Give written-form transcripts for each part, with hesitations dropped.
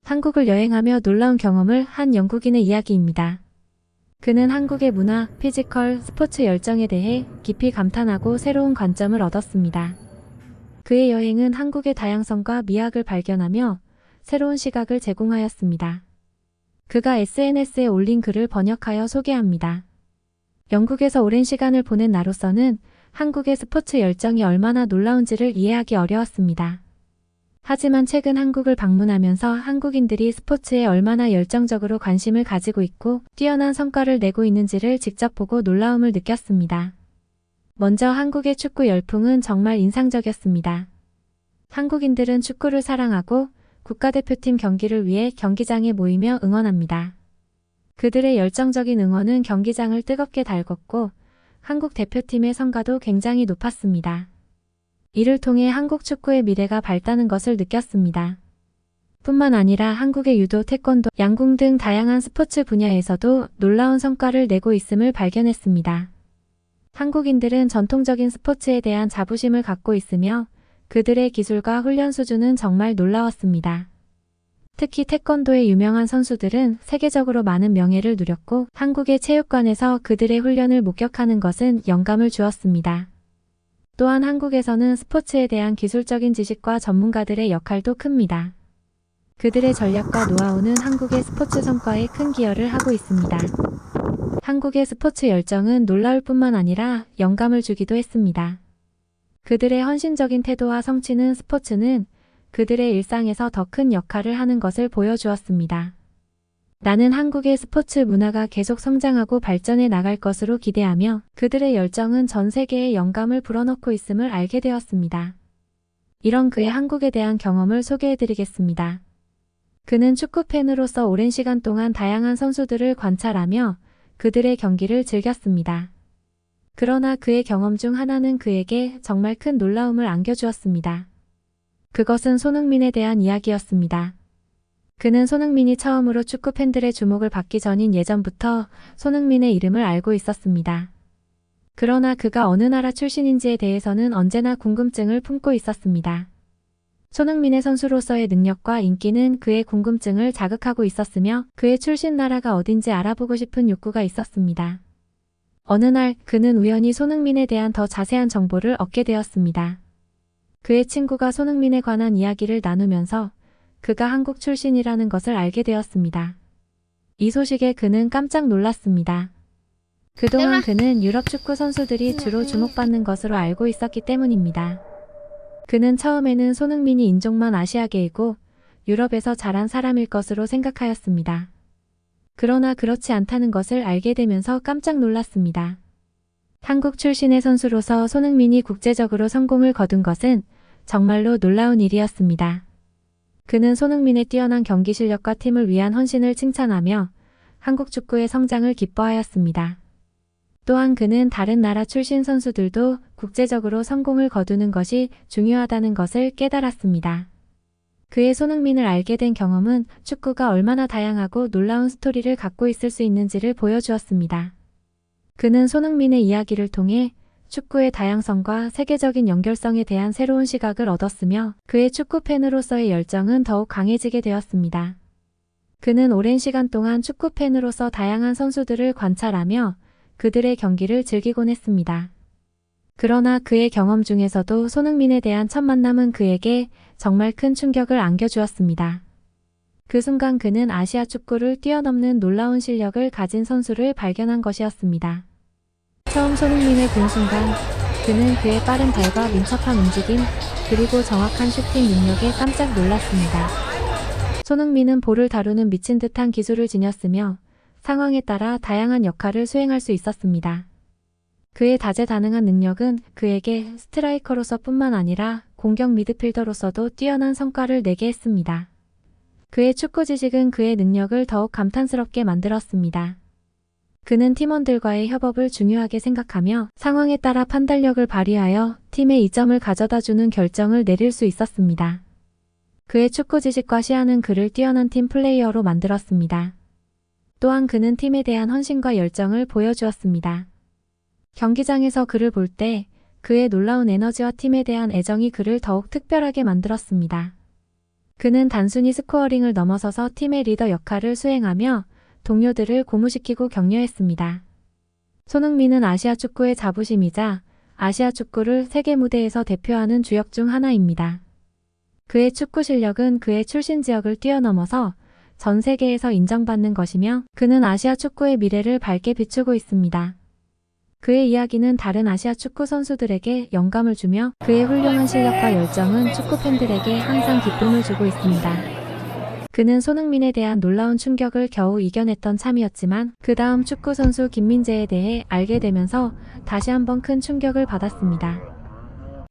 한국을 여행하며 놀라운 경험을 한 영국인의 이야기입니다. 그는 한국의 문화, 피지컬, 스포츠 열정에 대해 깊이 감탄하고 새로운 관점을 얻었습니다. 그의 여행은 한국의 다양성과 미학을 발견하며 새로운 시각을 제공하였습니다. 그가 SNS에 올린 글을 번역하여 소개합니다. 영국에서 오랜 시간을 보낸 나로서는 한국의 스포츠 열정이 얼마나 놀라운지를 이해하기 어려웠습니다. 하지만 최근 한국을 방문하면서 한국인들이 스포츠에 얼마나 열정적으로 관심을 가지고 있고 뛰어난 성과를 내고 있는지를 직접 보고 놀라움을 느꼈습니다. 먼저 한국의 축구 열풍은 정말 인상적이었습니다. 한국인들은 축구를 사랑하고 국가대표팀 경기를 위해 경기장에 모이며 응원합니다. 그들의 열정적인 응원은 경기장을 뜨겁게 달궜고 한국 대표팀의 성과도 굉장히 높았습니다. 이를 통해 한국 축구의 미래가 밝다는 것을 느꼈습니다. 뿐만 아니라 한국의 유도, 태권도, 양궁 등 다양한 스포츠 분야에서도 놀라운 성과를 내고 있음을 발견했습니다. 한국인들은 전통적인 스포츠에 대한 자부심을 갖고 있으며 그들의 기술과 훈련 수준은 정말 놀라웠습니다. 특히 태권도의 유명한 선수들은 세계적으로 많은 명예를 누렸고 한국의 체육관에서 그들의 훈련을 목격하는 것은 영감을 주었습니다. 또한 한국에서는 스포츠에 대한 기술적인 지식과 전문가들의 역할도 큽니다. 그들의 전략과 노하우는 한국의 스포츠 성과에 큰 기여를 하고 있습니다. 한국의 스포츠 열정은 놀라울 뿐만 아니라 영감을 주기도 했습니다. 그들의 헌신적인 태도와 성취는 스포츠는 그들의 일상에서 더 큰 역할을 하는 것을 보여주었습니다. 나는 한국의 스포츠 문화가 계속 성장하고 발전해 나갈 것으로 기대하며 그들의 열정은 전 세계에 영감을 불어넣고 있음을 알게 되었습니다. 이런 그의 한국에 대한 경험을 소개해드리겠습니다. 그는 축구팬으로서 오랜 시간 동안 다양한 선수들을 관찰하며 그들의 경기를 즐겼습니다. 그러나 그의 경험 중 하나는 그에게 정말 큰 놀라움을 안겨주었습니다. 그것은 손흥민에 대한 이야기였습니다. 그는 손흥민이 처음으로 축구 팬들의 주목을 받기 전인 예전부터 손흥민의 이름을 알고 있었습니다. 그러나 그가 어느 나라 출신인지에 대해서는 언제나 궁금증을 품고 있었습니다. 손흥민의 선수로서의 능력과 인기는 그의 궁금증을 자극하고 있었으며 그의 출신 나라가 어딘지 알아보고 싶은 욕구가 있었습니다. 어느 날 그는 우연히 손흥민에 대한 더 자세한 정보를 얻게 되었습니다. 그의 친구가 손흥민에 관한 이야기를 나누면서 그가 한국 출신이라는 것을 알게 되었습니다. 이 소식에 그는 깜짝 놀랐습니다. 그동안 그는 유럽 축구 선수들이 주로 주목받는 것으로 알고 있었기 때문입니다. 그는 처음에는 손흥민이 인종만 아시아계이고 유럽에서 자란 사람일 것으로 생각하였습니다. 그러나 그렇지 않다는 것을 알게 되면서 깜짝 놀랐습니다. 한국 출신의 선수로서 손흥민이 국제적으로 성공을 거둔 것은 정말로 놀라운 일이었습니다. 그는 손흥민의 뛰어난 경기 실력과 팀을 위한 헌신을 칭찬하며 한국 축구의 성장을 기뻐하였습니다. 또한 그는 다른 나라 출신 선수들도 국제적으로 성공을 거두는 것이 중요하다는 것을 깨달았습니다. 그의 손흥민을 알게 된 경험은 축구가 얼마나 다양하고 놀라운 스토리를 갖고 있을 수 있는지를 보여주었습니다. 그는 손흥민의 이야기를 통해 축구의 다양성과 세계적인 연결성에 대한 새로운 시각을 얻었으며 그의 축구 팬으로서의 열정은 더욱 강해지게 되었습니다. 그는 오랜 시간 동안 축구 팬으로서 다양한 선수들을 관찰하며 그들의 경기를 즐기곤 했습니다. 그러나 그의 경험 중에서도 손흥민에 대한 첫 만남은 그에게 정말 큰 충격을 안겨주었습니다. 그 순간 그는 아시아 축구를 뛰어넘는 놀라운 실력을 가진 선수를 발견한 것이었습니다. 처음 손흥민을 본 순간 그는 그의 빠른 발과 민첩한 움직임 그리고 정확한 슈팅 능력에 깜짝 놀랐습니다. 손흥민은 볼을 다루는 미친 듯한 기술을 지녔으며 상황에 따라 다양한 역할을 수행할 수 있었습니다. 그의 다재다능한 능력은 그에게 스트라이커로서 뿐만 아니라 공격 미드필더로서도 뛰어난 성과를 내게 했습니다. 그의 축구 지식은 그의 능력을 더욱 감탄스럽게 만들었습니다. 그는 팀원들과의 협업을 중요하게 생각하며 상황에 따라 판단력을 발휘하여 팀에 이점을 가져다주는 결정을 내릴 수 있었습니다. 그의 축구 지식과 시야는 그를 뛰어난 팀 플레이어로 만들었습니다. 또한 그는 팀에 대한 헌신과 열정을 보여주었습니다. 경기장에서 그를 볼 때 그의 놀라운 에너지와 팀에 대한 애정이 그를 더욱 특별하게 만들었습니다. 그는 단순히 스코어링을 넘어서서 팀의 리더 역할을 수행하며 동료들을 고무시키고 격려했습니다. 손흥민은 아시아 축구의 자부심이자 아시아 축구를 세계 무대에서 대표하는 주역 중 하나입니다. 그의 축구 실력은 그의 출신 지역을 뛰어넘어서 전 세계에서 인정받는 것이며 그는 아시아 축구의 미래를 밝게 비추고 있습니다. 그의 이야기는 다른 아시아 축구 선수들에게 영감을 주며 그의 훌륭한 실력과 열정은 축구 팬들에게 항상 기쁨을 주고 있습니다. 그는 손흥민에 대한 놀라운 충격을 겨우 이겨냈던 참이었지만 그 다음 축구 선수 김민재에 대해 알게 되면서 다시 한번 큰 충격을 받았습니다.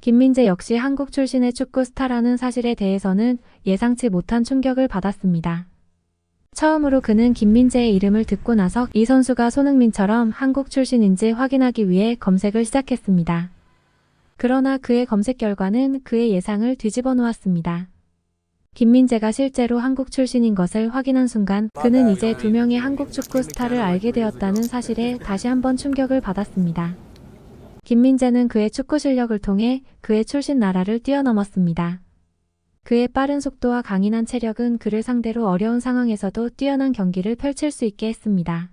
김민재 역시 한국 출신의 축구 스타라는 사실에 대해서는 예상치 못한 충격을 받았습니다. 처음으로 그는 김민재의 이름을 듣고 나서 이 선수가 손흥민처럼 한국 출신인지 확인하기 위해 검색을 시작했습니다. 그러나 그의 검색 결과는 그의 예상을 뒤집어 놓았습니다. 김민재가 실제로 한국 출신인 것을 확인한 순간 그는 이제 두 명의 한국 축구 스타를 알게 되었다는 사실에 다시 한번 충격을 받았습니다. 김민재는 그의 축구 실력을 통해 그의 출신 나라를 뛰어넘었습니다. 그의 빠른 속도와 강인한 체력은 그를 상대로 어려운 상황에서도 뛰어난 경기를 펼칠 수 있게 했습니다.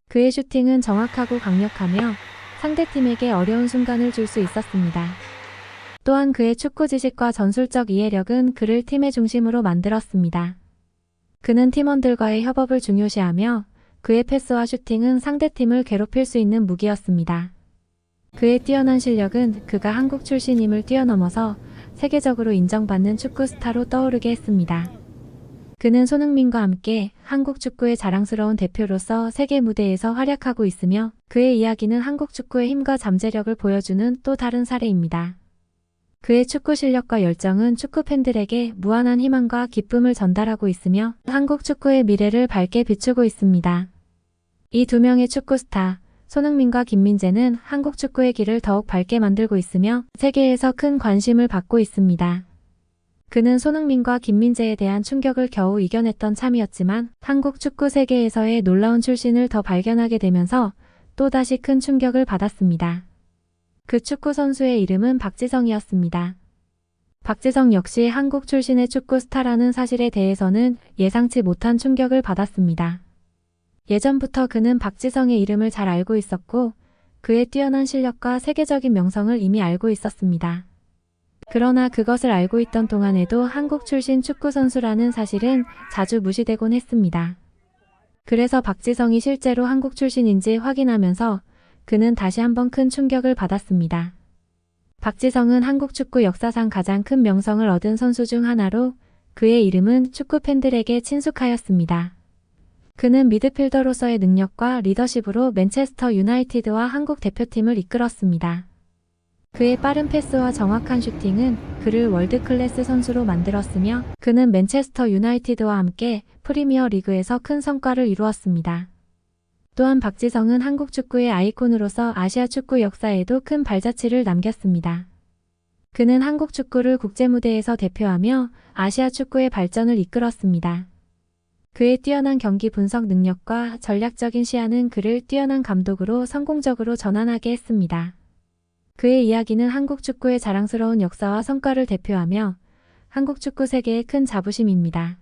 그의 슈팅은 정확하고 강력하며 상대팀에게 어려운 순간을 줄 수 있었습니다. 또한 그의 축구 지식과 전술적 이해력은 그를 팀의 중심으로 만들었습니다. 그는 팀원들과의 협업을 중요시하며 그의 패스와 슈팅은 상대팀을 괴롭힐 수 있는 무기였습니다. 그의 뛰어난 실력은 그가 한국 출신임을 뛰어넘어서 세계적으로 인정받는 축구 스타로 떠오르게 했습니다. 그는 손흥민과 함께 한국 축구의 자랑스러운 대표로서 세계 무대에서 활약하고 있으며 그의 이야기는 한국 축구의 힘과 잠재력을 보여주는 또 다른 사례입니다. 그의 축구 실력과 열정은 축구 팬들에게 무한한 희망과 기쁨을 전달하고 있으며 한국 축구의 미래를 밝게 비추고 있습니다. 이 두 명의 축구 스타, 손흥민과 김민재는 한국 축구의 길을 더욱 밝게 만들고 있으며 세계에서 큰 관심을 받고 있습니다. 그는 손흥민과 김민재에 대한 충격을 겨우 이겨냈던 참이었지만 한국 축구 세계에서의 놀라운 출신을 더 발견하게 되면서 또다시 큰 충격을 받았습니다. 그 축구 선수의 이름은 박지성이었습니다. 박지성 역시 한국 출신의 축구 스타라는 사실에 대해서는 예상치 못한 충격을 받았습니다. 예전부터 그는 박지성의 이름을 잘 알고 있었고 그의 뛰어난 실력과 세계적인 명성을 이미 알고 있었습니다. 그러나 그것을 알고 있던 동안에도 한국 출신 축구 선수라는 사실은 자주 무시되곤 했습니다. 그래서 박지성이 실제로 한국 출신인지 확인하면서 그는 다시 한번 큰 충격을 받았습니다. 박지성은 한국 축구 역사상 가장 큰 명성을 얻은 선수 중 하나로 그의 이름은 축구 팬들에게 친숙하였습니다. 그는 미드필더로서의 능력과 리더십으로 맨체스터 유나이티드와 한국 대표팀을 이끌었습니다. 그의 빠른 패스와 정확한 슈팅은 그를 월드클래스 선수로 만들었으며 그는 맨체스터 유나이티드와 함께 프리미어 리그에서 큰 성과를 이루었습니다. 또한 박지성은 한국 축구의 아이콘으로서 아시아 축구 역사에도 큰 발자취를 남겼습니다. 그는 한국 축구를 국제무대에서 대표하며 아시아 축구의 발전을 이끌었습니다. 그의 뛰어난 경기 분석 능력과 전략적인 시야는 그를 뛰어난 감독으로 성공적으로 전환하게 했습니다. 그의 이야기는 한국 축구의 자랑스러운 역사와 성과를 대표하며 한국 축구 세계의 큰 자부심입니다.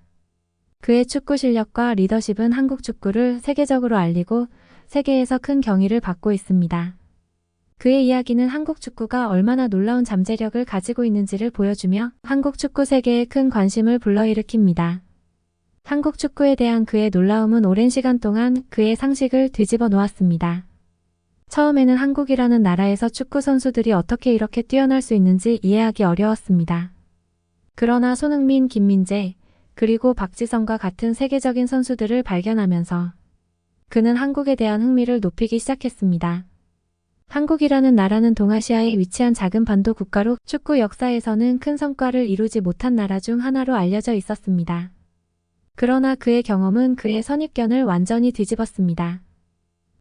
그의 축구 실력과 리더십은 한국 축구를 세계적으로 알리고 세계에서 큰 경의를 받고 있습니다. 그의 이야기는 한국 축구가 얼마나 놀라운 잠재력을 가지고 있는지를 보여주며 한국 축구 세계에 큰 관심을 불러일으킵니다. 한국 축구에 대한 그의 놀라움은 오랜 시간 동안 그의 상식을 뒤집어 놓았습니다. 처음에는 한국이라는 나라에서 축구 선수들이 어떻게 이렇게 뛰어날 수 있는지 이해하기 어려웠습니다. 그러나 손흥민, 김민재, 그리고 박지성과 같은 세계적인 선수들을 발견하면서 그는 한국에 대한 흥미를 높이기 시작했습니다. 한국이라는 나라는 동아시아에 위치한 작은 반도 국가로 축구 역사에서는 큰 성과를 이루지 못한 나라 중 하나로 알려져 있었습니다. 그러나 그의 경험은 그의 선입견을 완전히 뒤집었습니다.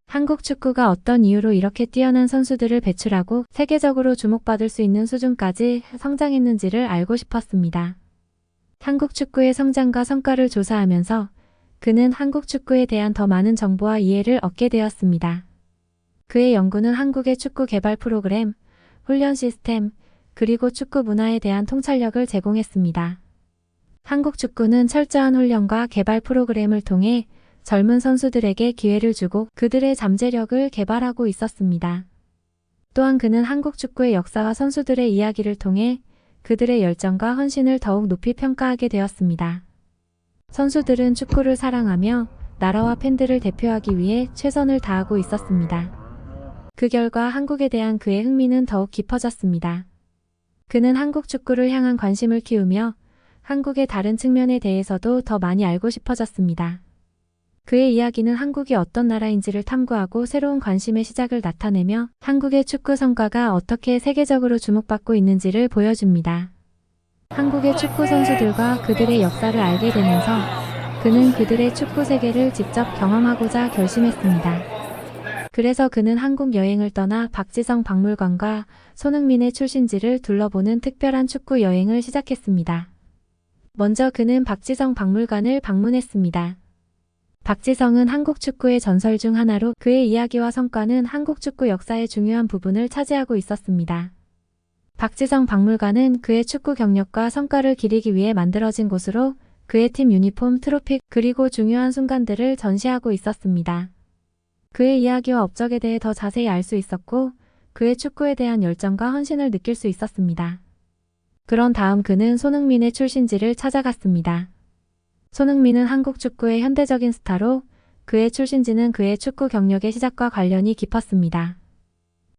한국 축구가 어떤 이유로 이렇게 뛰어난 선수들을 배출하고 세계적으로 주목받을 수 있는 수준까지 성장했는지를 알고 싶었습니다. 한국 축구의 성장과 성과를 조사하면서 그는 한국 축구에 대한 더 많은 정보와 이해를 얻게 되었습니다. 그의 연구는 한국의 축구 개발 프로그램, 훈련 시스템, 그리고 축구 문화에 대한 통찰력을 제공했습니다. 한국 축구는 철저한 훈련과 개발 프로그램을 통해 젊은 선수들에게 기회를 주고 그들의 잠재력을 개발하고 있었습니다. 또한 그는 한국 축구의 역사와 선수들의 이야기를 통해 그들의 열정과 헌신을 더욱 높이 평가하게 되었습니다. 선수들은 축구를 사랑하며 나라와 팬들을 대표하기 위해 최선을 다하고 있었습니다. 그 결과 한국에 대한 그의 흥미는 더욱 깊어졌습니다. 그는 한국 축구를 향한 관심을 키우며 한국의 다른 측면에 대해서도 더 많이 알고 싶어졌습니다. 그의 이야기는 한국이 어떤 나라인지를 탐구하고 새로운 관심의 시작을 나타내며 한국의 축구 성과가 어떻게 세계적으로 주목받고 있는지를 보여줍니다. 한국의 축구 선수들과 그들의 역사를 알게 되면서 그는 그들의 축구 세계를 직접 경험하고자 결심했습니다. 그래서 그는 한국 여행을 떠나 박지성 박물관과 손흥민의 출신지를 둘러보는 특별한 축구 여행을 시작했습니다. 먼저 그는 박지성 박물관을 방문했습니다. 박지성은 한국 축구의 전설 중 하나로 그의 이야기와 성과는 한국 축구 역사의 중요한 부분을 차지하고 있었습니다. 박지성 박물관은 그의 축구 경력과 성과를 기리기 위해 만들어진 곳으로 그의 팀 유니폼, 트로피, 그리고 중요한 순간들을 전시하고 있었습니다. 그의 이야기와 업적에 대해 더 자세히 알 수 있었고 그의 축구에 대한 열정과 헌신을 느낄 수 있었습니다. 그런 다음 그는 손흥민의 출신지를 찾아갔습니다. 손흥민은 한국 축구의 현대적인 스타로 그의 출신지는 그의 축구 경력의 시작과 관련이 깊었습니다.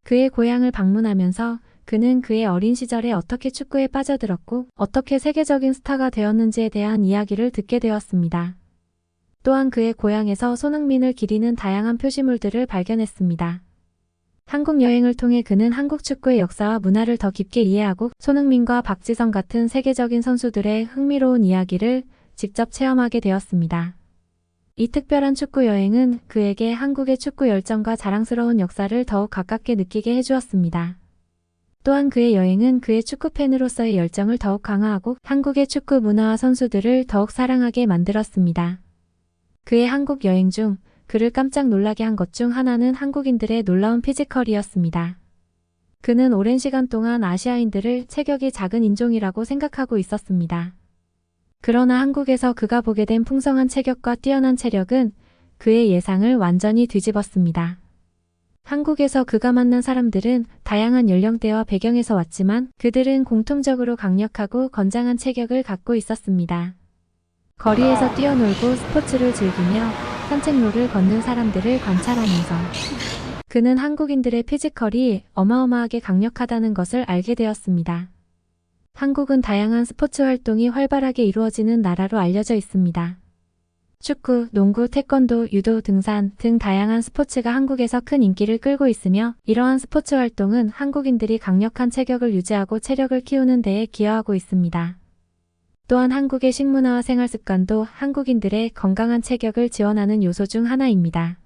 그의 고향을 방문하면서 그는 그의 어린 시절에 어떻게 축구에 빠져들었고 어떻게 세계적인 스타가 되었는지에 대한 이야기를 듣게 되었습니다. 또한 그의 고향에서 손흥민을 기리는 다양한 표시물들을 발견했습니다. 한국 여행을 통해 그는 한국 축구의 역사와 문화를 더 깊게 이해하고 손흥민과 박지성 같은 세계적인 선수들의 흥미로운 이야기를 직접 체험하게 되었습니다. 이 특별한 축구 여행은 그에게 한국의 축구 열정과 자랑스러운 역사를 더욱 가깝게 느끼게 해주었습니다. 또한 그의 여행은 그의 축구팬으로서의 열정을 더욱 강화하고 한국의 축구 문화와 선수들을 더욱 사랑하게 만들었습니다. 그의 한국 여행 중 그를 깜짝 놀라게 한 것 중 하나는 한국인들의 놀라운 피지컬이었습니다. 그는 오랜 시간 동안 아시아인들을 체격이 작은 인종이라고 생각하고 있었습니다. 그러나 한국에서 그가 보게 된 풍성한 체격과 뛰어난 체력은 그의 예상을 완전히 뒤집었습니다. 한국에서 그가 만난 사람들은 다양한 연령대와 배경에서 왔지만 그들은 공통적으로 강력하고 건장한 체격을 갖고 있었습니다. 거리에서 뛰어놀고 스포츠를 즐기며 산책로를 걷는 사람들을 관찰하면서 그는 한국인들의 피지컬이 어마어마하게 강력하다는 것을 알게 되었습니다. 한국은 다양한 스포츠 활동이 활발하게 이루어지는 나라로 알려져 있습니다. 축구, 농구, 태권도, 유도, 등산 등 다양한 스포츠가 한국에서 큰 인기를 끌고 있으며 이러한 스포츠 활동은 한국인들이 강력한 체격을 유지하고 체력을 키우는 데에 기여하고 있습니다. 또한 한국의 식문화와 생활습관도 한국인들의 건강한 체격을 지원하는 요소 중 하나입니다.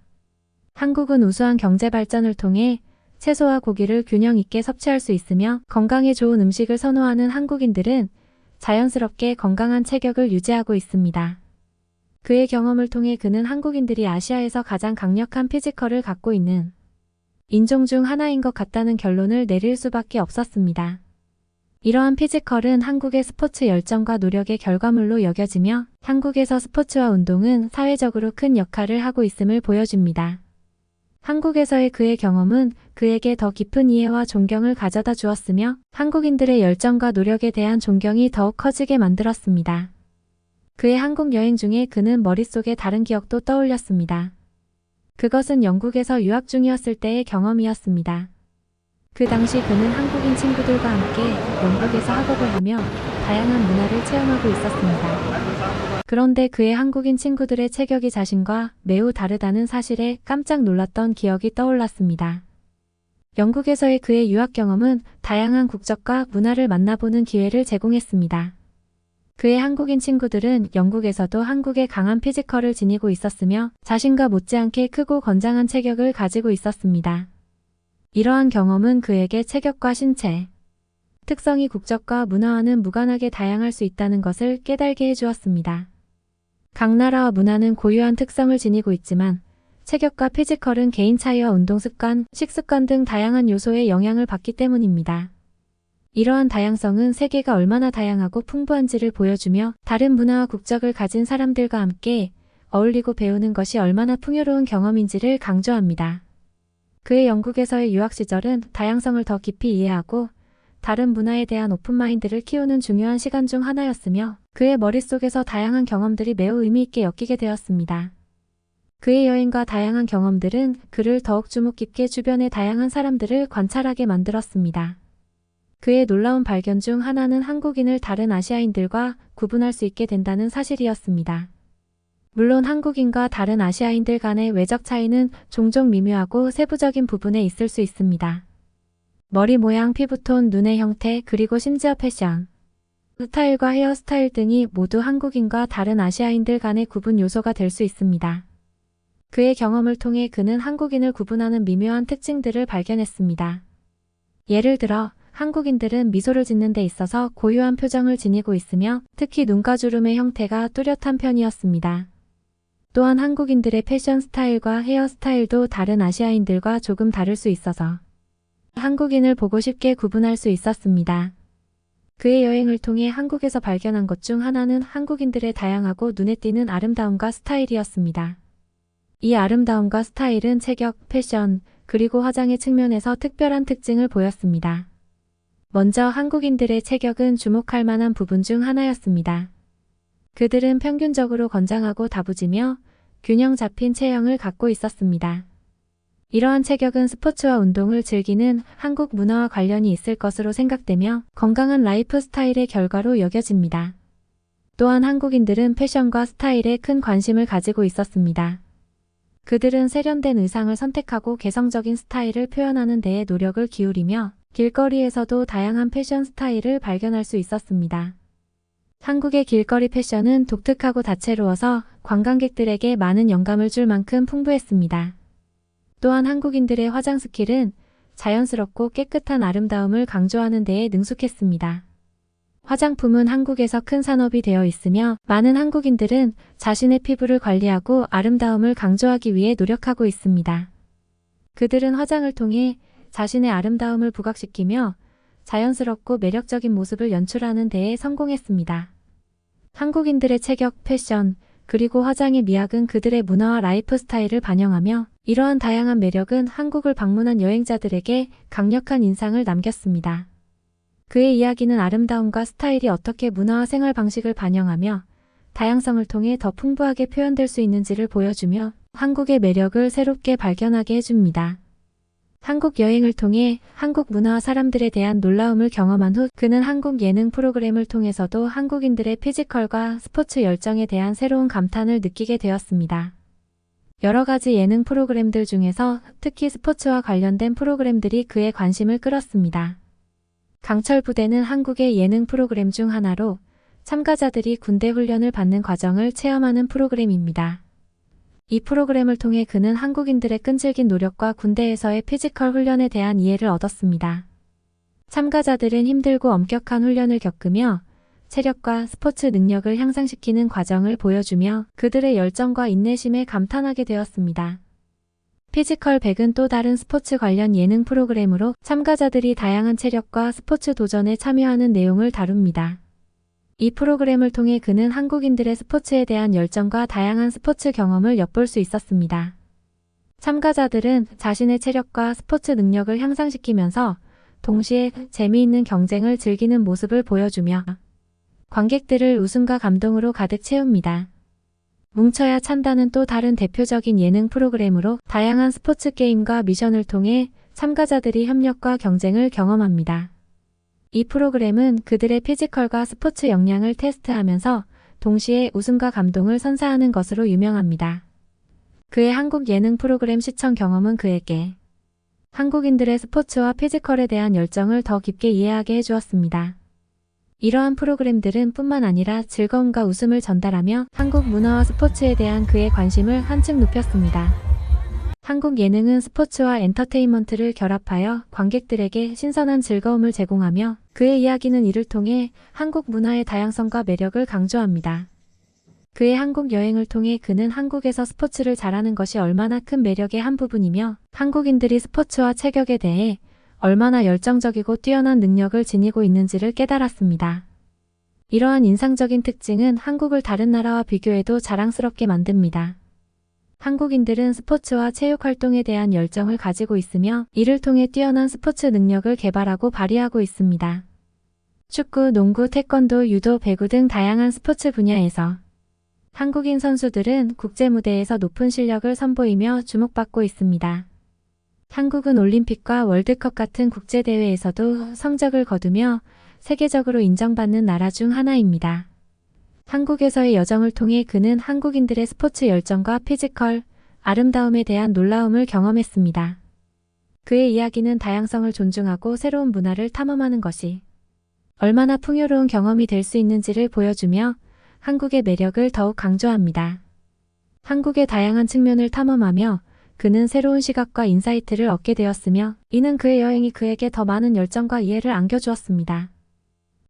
한국은 우수한 경제 발전을 통해 채소와 고기를 균형 있게 섭취할 수 있으며 건강에 좋은 음식을 선호하는 한국인들은 자연스럽게 건강한 체격을 유지하고 있습니다. 그의 경험을 통해 그는 한국인들이 아시아에서 가장 강력한 피지컬을 갖고 있는 인종 중 하나인 것 같다는 결론을 내릴 수밖에 없었습니다. 이러한 피지컬은 한국의 스포츠 열정과 노력의 결과물로 여겨지며 한국에서 스포츠와 운동은 사회적으로 큰 역할을 하고 있음을 보여줍니다. 한국에서의 그의 경험은 그에게 더 깊은 이해와 존경을 가져다 주었으며 한국인들의 열정과 노력에 대한 존경이 더욱 커지게 만들었습니다. 그의 한국 여행 중에 그는 머릿속에 다른 기억도 떠올렸습니다. 그것은 영국에서 유학 중이었을 때의 경험이었습니다. 그 당시 그는 한국인 친구들과 함께 영국에서 학업을 하며 다양한 문화를 체험하고 있었습니다. 그런데 그의 한국인 친구들의 체격이 자신과 매우 다르다는 사실에 깜짝 놀랐던 기억이 떠올랐습니다. 영국에서의 그의 유학 경험은 다양한 국적과 문화를 만나보는 기회를 제공했습니다. 그의 한국인 친구들은 영국에서도 한국의 강한 피지컬을 지니고 있었으며 자신과 못지않게 크고 건장한 체격을 가지고 있었습니다. 이러한 경험은 그에게 체격과 신체, 특성이 국적과 문화와는 무관하게 다양할 수 있다는 것을 깨달게 해주었습니다. 각 나라와 문화는 고유한 특성을 지니고 있지만 체격과 피지컬은 개인 차이와 운동 습관, 식습관 등 다양한 요소의 영향을 받기 때문입니다. 이러한 다양성은 세계가 얼마나 다양하고 풍부한지를 보여주며 다른 문화와 국적을 가진 사람들과 함께 어울리고 배우는 것이 얼마나 풍요로운 경험인지를 강조합니다. 그의 영국에서의 유학 시절은 다양성을 더 깊이 이해하고 다른 문화에 대한 오픈마인드를 키우는 중요한 시간 중 하나였으며 그의 머릿속에서 다양한 경험들이 매우 의미 있게 엮이게 되었습니다. 그의 여행과 다양한 경험들은 그를 더욱 주목 깊게 주변의 다양한 사람들을 관찰하게 만들었습니다. 그의 놀라운 발견 중 하나는 한국인을 다른 아시아인들과 구분할 수 있게 된다는 사실이었습니다. 물론 한국인과 다른 아시아인들 간의 외적 차이는 종종 미묘하고 세부적인 부분에 있을 수 있습니다. 머리 모양, 피부톤, 눈의 형태, 그리고 심지어 패션, 스타일과 헤어스타일 등이 모두 한국인과 다른 아시아인들 간의 구분 요소가 될 수 있습니다. 그의 경험을 통해 그는 한국인을 구분하는 미묘한 특징들을 발견했습니다. 예를 들어 한국인들은 미소를 짓는 데 있어서 고유한 표정을 지니고 있으며 특히 눈가주름의 형태가 뚜렷한 편이었습니다. 또한 한국인들의 패션 스타일과 헤어스타일도 다른 아시아인들과 조금 다를 수 있어서 한국인을 보고 쉽게 구분할 수 있었습니다. 그의 여행을 통해 한국에서 발견한 것 중 하나는 한국인들의 다양하고 눈에 띄는 아름다움과 스타일이었습니다. 이 아름다움과 스타일은 체격, 패션, 그리고 화장의 측면에서 특별한 특징을 보였습니다. 먼저 한국인들의 체격은 주목할 만한 부분 중 하나였습니다. 그들은 평균적으로 건장하고 다부지며 균형 잡힌 체형을 갖고 있었습니다. 이러한 체격은 스포츠와 운동을 즐기는 한국 문화와 관련이 있을 것으로 생각되며 건강한 라이프 스타일의 결과로 여겨집니다. 또한 한국인들은 패션과 스타일에 큰 관심을 가지고 있었습니다. 그들은 세련된 의상을 선택하고 개성적인 스타일을 표현하는 데에 노력을 기울이며 길거리에서도 다양한 패션 스타일을 발견할 수 있었습니다. 한국의 길거리 패션은 독특하고 다채로워서 관광객들에게 많은 영감을 줄 만큼 풍부했습니다. 또한 한국인들의 화장 스킬은 자연스럽고 깨끗한 아름다움을 강조하는 데에 능숙했습니다. 화장품은 한국에서 큰 산업이 되어 있으며 많은 한국인들은 자신의 피부를 관리하고 아름다움을 강조하기 위해 노력하고 있습니다. 그들은 화장을 통해 자신의 아름다움을 부각시키며 자연스럽고 매력적인 모습을 연출하는 데에 성공했습니다. 한국인들의 체격, 패션, 그리고 화장의 미학은 그들의 문화와 라이프 스타일을 반영하며 이러한 다양한 매력은 한국을 방문한 여행자들에게 강력한 인상을 남겼습니다. 그의 이야기는 아름다움과 스타일이 어떻게 문화와 생활 방식을 반영하며 다양성을 통해 더 풍부하게 표현될 수 있는지를 보여주며 한국의 매력을 새롭게 발견하게 해줍니다. 한국 여행을 통해 한국 문화와 사람들에 대한 놀라움을 경험한 후 그는 한국 예능 프로그램을 통해서도 한국인들의 피지컬과 스포츠 열정에 대한 새로운 감탄을 느끼게 되었습니다. 여러 가지 예능 프로그램들 중에서 특히 스포츠와 관련된 프로그램들이 그의 관심을 끌었습니다. 강철 부대는 한국의 예능 프로그램 중 하나로 참가자들이 군대 훈련을 받는 과정을 체험하는 프로그램입니다. 이 프로그램을 통해 그는 한국인들의 끈질긴 노력과 군대에서의 피지컬 훈련에 대한 이해를 얻었습니다. 참가자들은 힘들고 엄격한 훈련을 겪으며 체력과 스포츠 능력을 향상시키는 과정을 보여주며 그들의 열정과 인내심에 감탄하게 되었습니다. 피지컬 100은 또 다른 스포츠 관련 예능 프로그램으로 참가자들이 다양한 체력과 스포츠 도전에 참여하는 내용을 다룹니다. 이 프로그램을 통해 그는 한국인들의 스포츠에 대한 열정과 다양한 스포츠 경험을 엿볼 수 있었습니다. 참가자들은 자신의 체력과 스포츠 능력을 향상시키면서 동시에 재미있는 경쟁을 즐기는 모습을 보여주며 관객들을 웃음과 감동으로 가득 채웁니다. 뭉쳐야 찬다는 또 다른 대표적인 예능 프로그램으로 다양한 스포츠 게임과 미션을 통해 참가자들이 협력과 경쟁을 경험합니다. 이 프로그램은 그들의 피지컬과 스포츠 역량을 테스트하면서 동시에 웃음과 감동을 선사하는 것으로 유명합니다. 그의 한국 예능 프로그램 시청 경험은 그에게 한국인들의 스포츠와 피지컬에 대한 열정을 더 깊게 이해하게 해주었습니다. 이러한 프로그램들은 뿐만 아니라 즐거움과 웃음을 전달하며 한국 문화와 스포츠에 대한 그의 관심을 한층 높였습니다. 한국 예능은 스포츠와 엔터테인먼트를 결합하여 관객들에게 신선한 즐거움을 제공하며 그의 이야기는 이를 통해 한국 문화의 다양성과 매력을 강조합니다. 그의 한국 여행을 통해 그는 한국에서 스포츠를 잘하는 것이 얼마나 큰 매력의 한 부분이며 한국인들이 스포츠와 체격에 대해 얼마나 열정적이고 뛰어난 능력을 지니고 있는지를 깨달았습니다. 이러한 인상적인 특징은 한국을 다른 나라와 비교해도 자랑스럽게 만듭니다. 한국인들은 스포츠와 체육 활동에 대한 열정을 가지고 있으며 이를 통해 뛰어난 스포츠 능력을 개발하고 발휘하고 있습니다. 축구, 농구, 태권도, 유도, 배구 등 다양한 스포츠 분야에서 한국인 선수들은 국제 무대에서 높은 실력을 선보이며 주목받고 있습니다. 한국은 올림픽과 월드컵 같은 국제대회에서도 성적을 거두며 세계적으로 인정받는 나라 중 하나입니다. 한국에서의 여정을 통해 그는 한국인들의 스포츠 열정과 피지컬, 아름다움에 대한 놀라움을 경험했습니다. 그의 이야기는 다양성을 존중하고 새로운 문화를 탐험하는 것이 얼마나 풍요로운 경험이 될 수 있는지를 보여주며 한국의 매력을 더욱 강조합니다. 한국의 다양한 측면을 탐험하며 그는 새로운 시각과 인사이트를 얻게 되었으며 이는 그의 여행이 그에게 더 많은 열정과 이해를 안겨주었습니다.